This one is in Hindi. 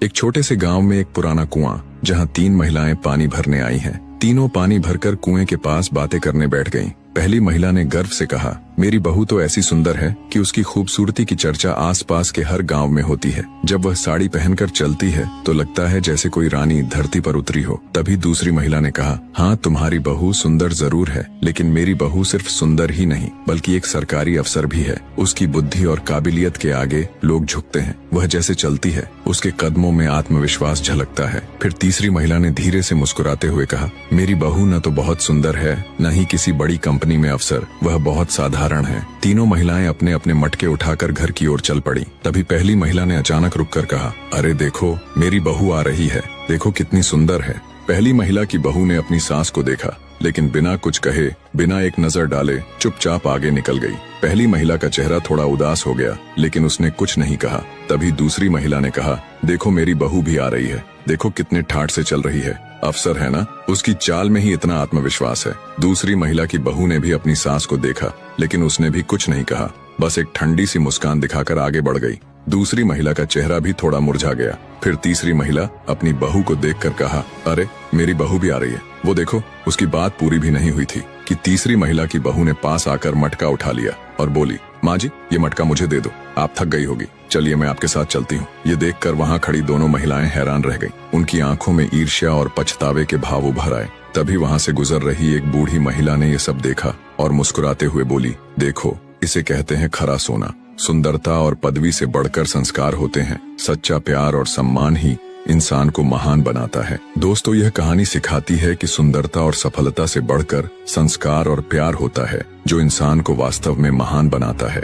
एक छोटे से गांव में एक पुराना कुआं, जहां 3 महिलाएं पानी भरने आई हैं। तीनों पानी भरकर कुएं के पास बातें करने बैठ गईं। पहली महिला ने गर्व से कहा, मेरी बहू तो ऐसी सुंदर है कि उसकी खूबसूरती की चर्चा आसपास के हर गांव में होती है। जब वह साड़ी पहनकर चलती है तो लगता है जैसे कोई रानी धरती पर उतरी हो। तभी दूसरी महिला ने कहा, हाँ तुम्हारी बहू सुंदर जरूर है, लेकिन मेरी बहू सिर्फ सुंदर ही नहीं बल्कि एक सरकारी अफसर भी है। उसकी बुद्धि और काबिलियत के आगे लोग झुकते हैं। वह जैसे चलती है उसके कदमों में आत्मविश्वास झलकता है। फिर तीसरी महिला ने धीरे से मुस्कुराते हुए कहा, मेरी बहू न तो बहुत सुंदर है न ही किसी बड़ी कंपनी में अफसर, वह बहुत साधारण है। तीनों महिलाएं अपने अपने मटके उठाकर घर की ओर चल पड़ी। तभी पहली महिला ने अचानक रुककर कहा, अरे देखो मेरी बहू आ रही है, देखो कितनी सुंदर है। पहली महिला की बहू ने अपनी सास को देखा, लेकिन बिना कुछ कहे, बिना एक नजर डाले चुपचाप आगे निकल गई। पहली महिला का चेहरा थोड़ा उदास हो गया, लेकिन उसने कुछ नहीं कहा। तभी दूसरी महिला ने कहा, देखो मेरी बहू भी आ रही है, देखो कितने ठाठ से चल रही है, अफसर है ना, उसकी चाल में ही इतना आत्मविश्वास है। दूसरी महिला की बहू ने भी अपनी सास को देखा, लेकिन उसने भी कुछ नहीं कहा, बस एक ठंडी सी मुस्कान दिखाकर आगे बढ़ गई। दूसरी महिला का चेहरा भी थोड़ा मुरझा गया। फिर तीसरी महिला अपनी बहू को देखकर कहा, अरे मेरी बहू भी आ रही है, वो देखो। उसकी बात पूरी भी नहीं हुई थी कि तीसरी महिला की बहू ने पास आकर मटका उठा लिया और बोली, माँ जी ये मटका मुझे दे दो, आप थक गई होगी, चलिए मैं आपके साथ चलती हूँ। ये देखकर वहाँ खड़ी दोनों महिलाएं हैरान रह गईं। उनकी आंखों में ईर्ष्या और पछतावे के भाव उभर आए। तभी वहाँ से गुजर रही एक बूढ़ी महिला ने ये सब देखा और मुस्कुराते हुए बोली, देखो इसे कहते हैं खरा सोना। सुंदरता और पदवी से बढ़कर संस्कार होते हैं। सच्चा प्यार और सम्मान ही इंसान को महान बनाता है। दोस्तों, यह कहानी सिखाती है कि सुंदरता और सफलता से बढ़कर संस्कार और प्यार होता है, जो इंसान को वास्तव में महान बनाता है।